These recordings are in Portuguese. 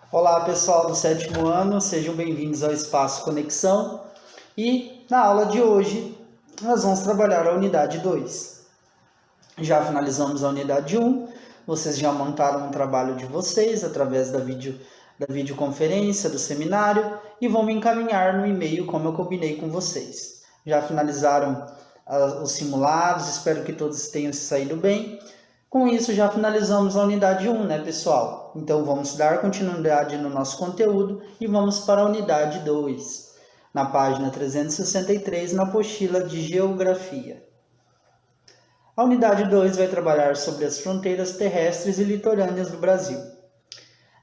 Olá pessoal do sétimo ano, sejam bem-vindos ao Espaço Conexão e na aula de hoje nós vamos trabalhar a unidade 2. Já finalizamos a unidade 1, vocês já montaram um trabalho de vocês através da videoconferência do seminário e vão me encaminhar no e-mail como eu combinei com vocês. Já finalizaram os simulados, espero que todos tenham se saído bem. Com isso, já finalizamos a unidade 1, né, pessoal? Então, vamos dar continuidade no nosso conteúdo e vamos para a unidade 2, na página 363, na apostila de Geografia. A unidade 2 vai trabalhar sobre as fronteiras terrestres e litorâneas do Brasil.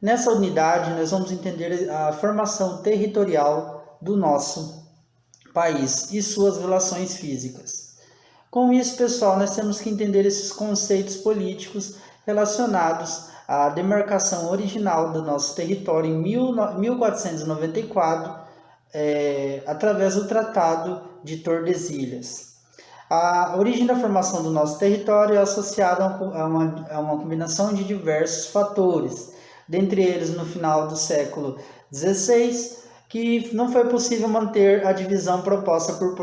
Nessa unidade, nós vamos entender a formação territorial do nosso país e suas relações físicas. Com isso, pessoal, nós temos que entender esses conceitos políticos relacionados à demarcação original do nosso território em 1494, através do Tratado de Tordesilhas. A origem da formação do nosso território é associada a uma combinação de diversos fatores, dentre eles, no final do século XVI, que não foi possível manter a divisão proposta por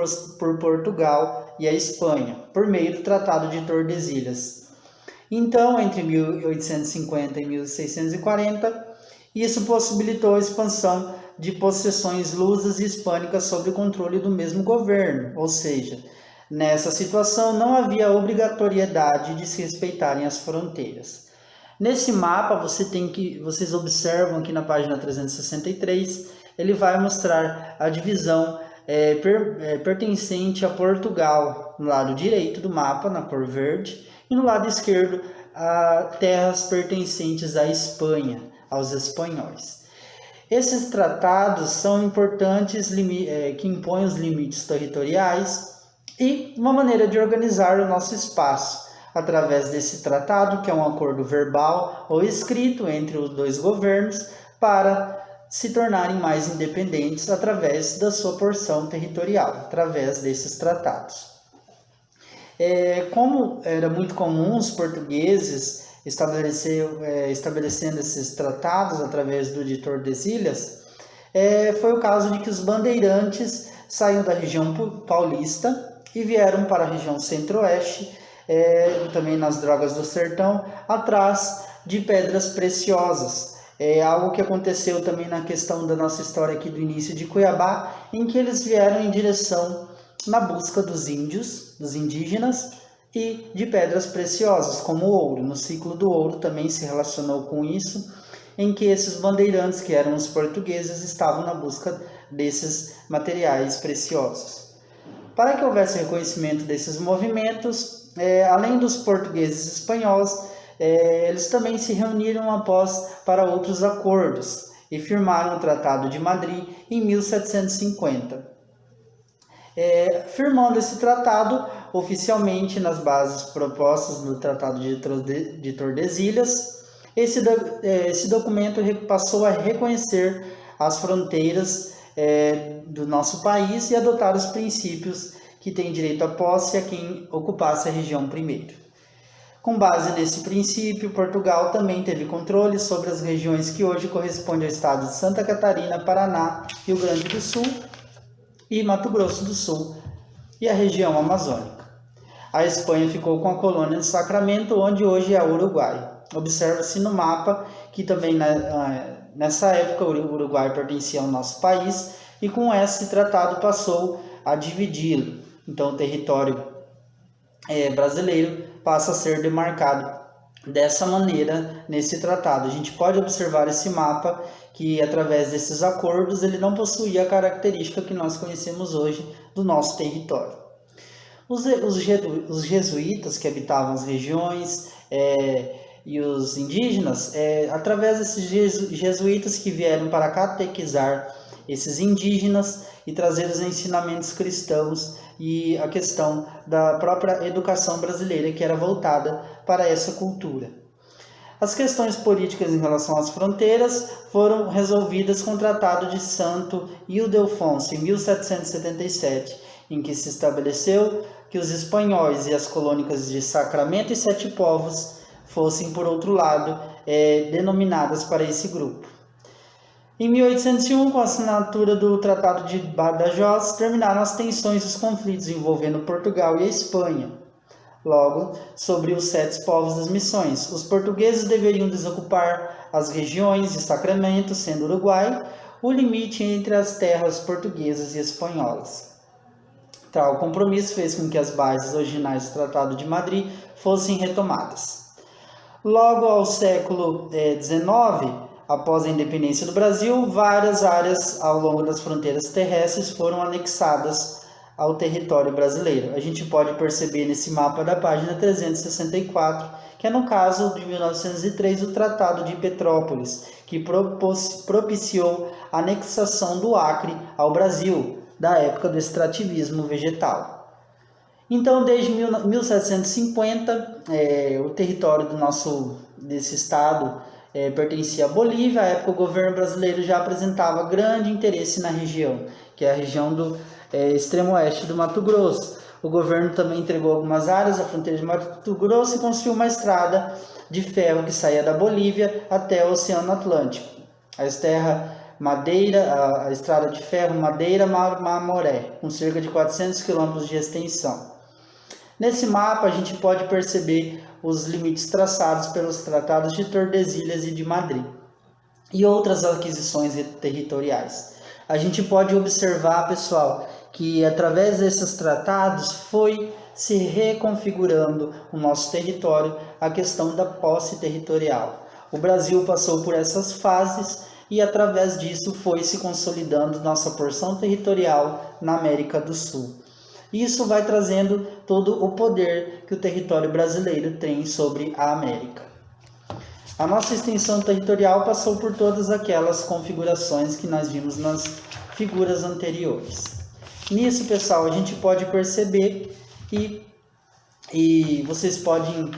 Portugal e a Espanha, por meio do Tratado de Tordesilhas. Então, entre 1850 e 1640, isso possibilitou a expansão de possessões lusas e hispânicas sob o controle do mesmo governo, ou seja, nessa situação não havia obrigatoriedade de se respeitarem as fronteiras. Nesse mapa, vocês observam aqui na página 363, ele vai mostrar a divisão pertencente a Portugal, no lado direito do mapa, na cor verde, e no lado esquerdo, a terras pertencentes à Espanha, aos espanhóis. Esses tratados são importantes, que impõem os limites territoriais e uma maneira de organizar o nosso espaço, através desse tratado, que é um acordo verbal ou escrito entre os dois governos, para se tornarem mais independentes através da sua porção territorial, através desses tratados. Como era muito comum os portugueses estabelecendo esses tratados através do de Tordesilhas, foi o caso de que os bandeirantes saíram da região paulista e vieram para a região centro-oeste, também nas Drogas do Sertão, atrás de pedras preciosas. É algo que aconteceu também na questão da nossa história aqui do início de Cuiabá, em que eles vieram em direção na busca dos índios, dos indígenas, e de pedras preciosas, como o ouro. No ciclo do ouro também se relacionou com isso, em que esses bandeirantes, que eram os portugueses, estavam na busca desses materiais preciosos. Para que houvesse reconhecimento desses movimentos, além dos portugueses e espanhóis, eles também se reuniram para outros acordos e firmaram o Tratado de Madrid em 1750. Firmando esse tratado oficialmente nas bases propostas no Tratado de Tordesilhas, esse documento passou a reconhecer as fronteiras do nosso país e adotar os princípios que tem direito à posse a quem ocupasse a região primeiro. Com base nesse princípio, Portugal também teve controle sobre as regiões que hoje correspondem ao estado de Santa Catarina, Paraná, Rio Grande do Sul e Mato Grosso do Sul e a região amazônica. A Espanha ficou com a colônia de Sacramento, onde hoje é o Uruguai. Observa-se no mapa que também nessa época o Uruguai pertencia ao nosso país e com esse tratado passou a dividi-lo. Então o território brasileiro passa a ser demarcado dessa maneira nesse tratado. A gente pode observar esse mapa que, através desses acordos, ele não possuía a característica que nós conhecemos hoje do nosso território. Os jesuítas que habitavam as regiões e os indígenas, através desses jesuítas que vieram para catequizar esses indígenas e trazer os ensinamentos cristãos e a questão da própria educação brasileira, que era voltada para essa cultura. As questões políticas em relação às fronteiras foram resolvidas com o Tratado de Santo Ildefonso, em 1777, em que se estabeleceu que os espanhóis e as colônicas de Sacramento e Sete Povos fossem, por outro lado, denominadas para esse grupo. Em 1801, com a assinatura do Tratado de Badajoz, terminaram as tensões e os conflitos envolvendo Portugal e a Espanha. Logo, sobre os 7 povos das missões, os portugueses deveriam desocupar as regiões de Sacramento, sendo o Uruguai o limite entre as terras portuguesas e espanholas. Tal compromisso fez com que as bases originais do Tratado de Madrid fossem retomadas. Logo ao século XIX, após a independência do Brasil, várias áreas ao longo das fronteiras terrestres foram anexadas ao território brasileiro. A gente pode perceber nesse mapa da página 364, que é no caso de 1903 o Tratado de Petrópolis, que propiciou a anexação do Acre ao Brasil, da época do extrativismo vegetal. Então, desde 1750, o território desse estado pertencia à Bolívia. À época, o governo brasileiro já apresentava grande interesse na região, que é a região do extremo oeste do Mato Grosso. O governo também entregou algumas áreas à fronteira de Mato Grosso e construiu uma estrada de ferro que saía da Bolívia até o Oceano Atlântico. A estrada de ferro Madeira-Mamoré, com cerca de 400 quilômetros de extensão. Nesse mapa, a gente pode perceber os limites traçados pelos tratados de Tordesilhas e de Madrid e outras aquisições territoriais. A gente pode observar, pessoal, que através desses tratados foi se reconfigurando o nosso território, a questão da posse territorial. O Brasil passou por essas fases e através disso foi se consolidando nossa porção territorial na América do Sul. Isso vai trazendo todo o poder que o território brasileiro tem sobre a América. A nossa extensão territorial passou por todas aquelas configurações que nós vimos nas figuras anteriores. Nisso, pessoal, a gente pode perceber e vocês podem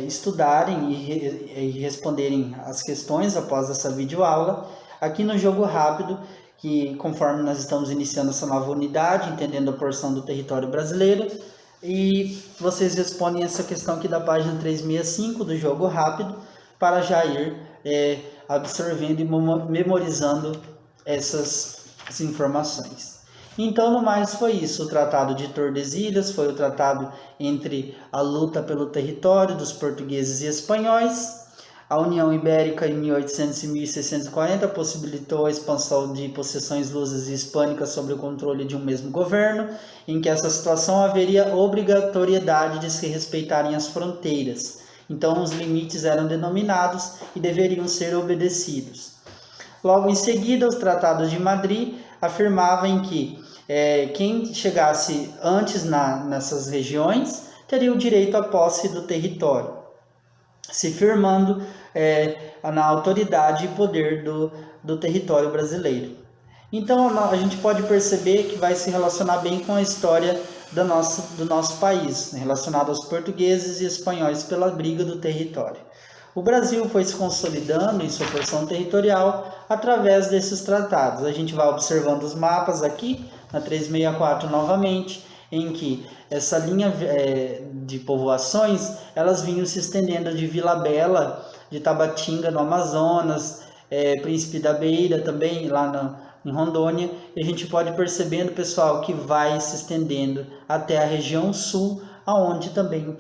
estudarem e responderem as questões após essa videoaula aqui no Jogo Rápido, que conforme nós estamos iniciando essa nova unidade, entendendo a porção do território brasileiro, e vocês respondem essa questão aqui da página 365 do Jogo Rápido, para já ir absorvendo e memorizando essas informações. Então, no mais, foi isso. O Tratado de Tordesilhas foi o tratado entre a luta pelo território dos portugueses e espanhóis. A União Ibérica, em 1800 e 1640, possibilitou a expansão de possessões lusas e hispânicas sob o controle de um mesmo governo, em que essa situação haveria obrigatoriedade de se respeitarem as fronteiras. Então, os limites eram denominados e deveriam ser obedecidos. Logo em seguida, os tratados de Madrid afirmavam que quem chegasse antes nessas regiões teria o direito à posse do território, se firmando na autoridade e poder do território brasileiro. Então, a gente pode perceber que vai se relacionar bem com a história do nosso país, relacionado aos portugueses e espanhóis pela briga do território. O Brasil foi se consolidando em sua porção territorial através desses tratados. A gente vai observando os mapas aqui, na 364 novamente, em que essa linha de povoações, elas vinham se estendendo de Vila Bela, de Tabatinga, no Amazonas, Príncipe da Beira, também lá em Rondônia, e a gente pode percebendo, pessoal, que vai se estendendo até a região sul, aonde também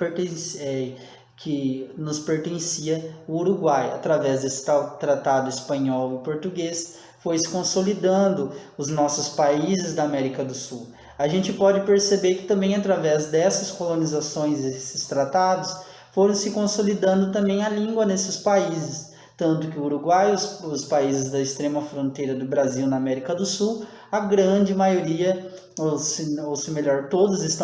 que nos pertencia o Uruguai. Através desse tal tratado espanhol e português, foi se consolidando os nossos países da América do Sul. A gente pode perceber que também através dessas colonizações, esses tratados, foram se consolidando também a língua nesses países. Tanto que o Uruguai, os países da extrema fronteira do Brasil na América do Sul, a grande maioria, ou se melhor, todos eles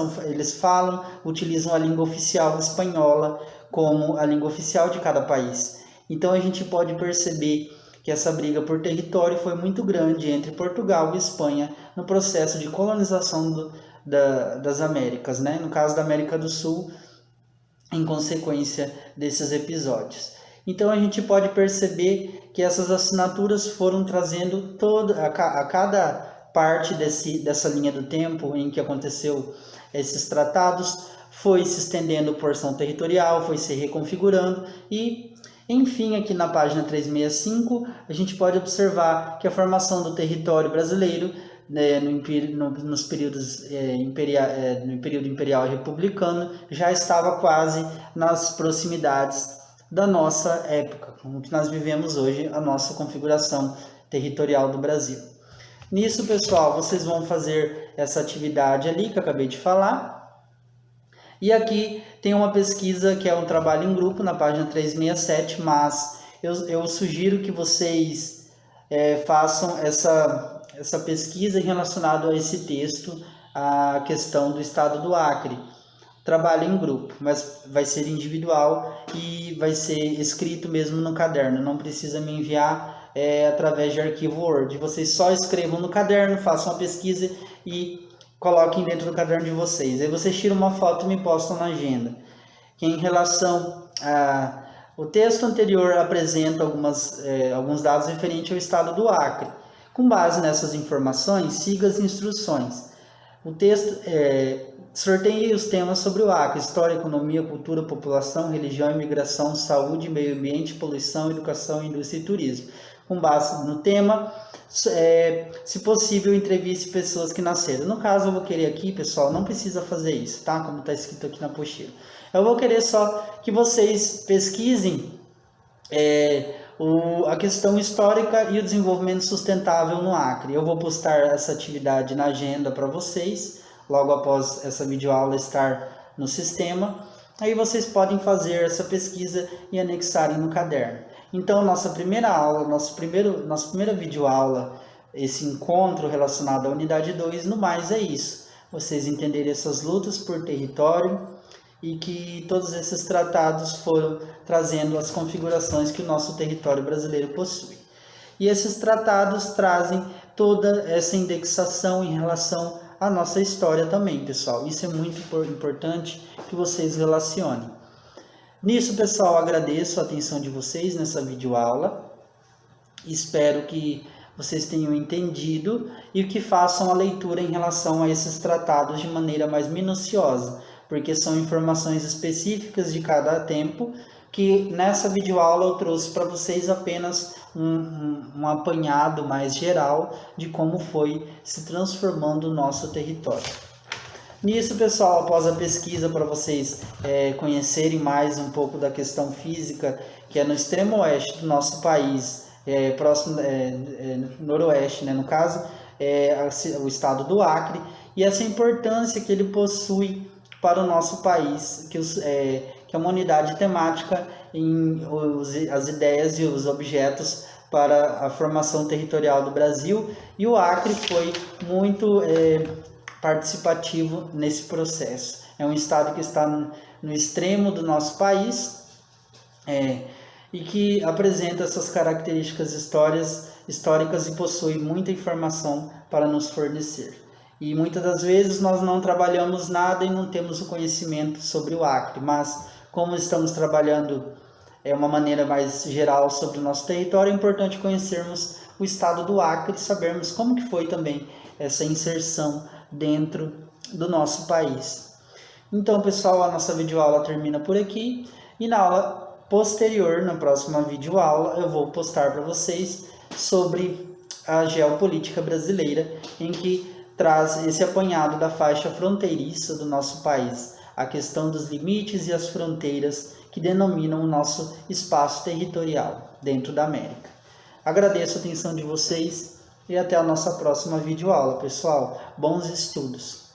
utilizam a língua oficial espanhola como a língua oficial de cada país. Então a gente pode perceber que essa briga por território foi muito grande entre Portugal e Espanha no processo de colonização das Américas, né? No caso da América do Sul, em consequência desses episódios. Então a gente pode perceber que essas assinaturas foram trazendo a cada parte dessa linha do tempo em que aconteceu esses tratados, foi se estendendo porção territorial, foi se reconfigurando e Enfim, aqui na página 365, a gente pode observar que a formação do território brasileiro, né, no período imperial e republicano, já estava quase nas proximidades da nossa época, como que nós vivemos hoje, a nossa configuração territorial do Brasil. Nisso, pessoal, vocês vão fazer essa atividade ali que eu acabei de falar. E aqui tem uma pesquisa que é um trabalho em grupo na página 367, mas eu sugiro que vocês façam essa pesquisa relacionada a esse texto, a questão do estado do Acre. Trabalho em grupo, mas vai ser individual e vai ser escrito mesmo no caderno, não precisa me enviar através de arquivo Word. Vocês só escrevam no caderno, façam a pesquisa e coloquem dentro do caderno de vocês. Aí vocês tiram uma foto e me postam na agenda. Que em relação o texto anterior apresenta alguns dados referentes ao estado do Acre. Com base nessas informações, siga as instruções. O texto sorteie os temas sobre o Acre: história, economia, cultura, população, religião, imigração, saúde, meio ambiente, poluição, educação, indústria e turismo. Com base no tema, se possível, entreviste pessoas que nasceram. No caso, eu vou querer aqui, pessoal, não precisa fazer isso, tá? Como está escrito aqui na apostila. Eu vou querer só que vocês pesquisem a questão histórica e o desenvolvimento sustentável no Acre. Eu vou postar essa atividade na agenda para vocês, logo após essa videoaula estar no sistema. Aí vocês podem fazer essa pesquisa e anexarem no caderno. Então, nossa primeira aula, nossa primeira videoaula, esse encontro relacionado à unidade 2, no mais é isso. Vocês entenderem essas lutas por território e que todos esses tratados foram trazendo as configurações que o nosso território brasileiro possui. E esses tratados trazem toda essa indexação em relação à nossa história também, pessoal. Isso é muito importante que vocês relacionem. Nisso, pessoal, agradeço a atenção de vocês nessa videoaula. Espero que vocês tenham entendido e que façam a leitura em relação a esses tratados de maneira mais minuciosa, porque são informações específicas de cada tempo, que nessa videoaula eu trouxe para vocês apenas um apanhado mais geral de como foi se transformando o nosso território. Nisso, pessoal, após a pesquisa, para vocês conhecerem mais um pouco da questão física, que é no extremo oeste do nosso país, próximo noroeste, né, no caso, o estado do Acre, e essa importância que ele possui para o nosso país, que é uma unidade temática em as ideias e os objetos para a formação territorial do Brasil, e o Acre foi muito participativo nesse processo. É um estado que está no extremo do nosso país e que apresenta essas características históricas e possui muita informação para nos fornecer. E muitas das vezes nós não trabalhamos nada e não temos o conhecimento sobre o Acre, mas como estamos trabalhando uma maneira mais geral sobre o nosso território, é importante conhecermos o estado do Acre e sabermos como que foi também essa inserção dentro do nosso país. Então, pessoal, a nossa videoaula termina por aqui e na aula posterior, na próxima videoaula, eu vou postar para vocês sobre a geopolítica brasileira, em que traz esse apanhado da faixa fronteiriça do nosso país, a questão dos limites e as fronteiras que denominam o nosso espaço territorial dentro da América. Agradeço a atenção de vocês e até a nossa próxima videoaula, pessoal. Bons estudos!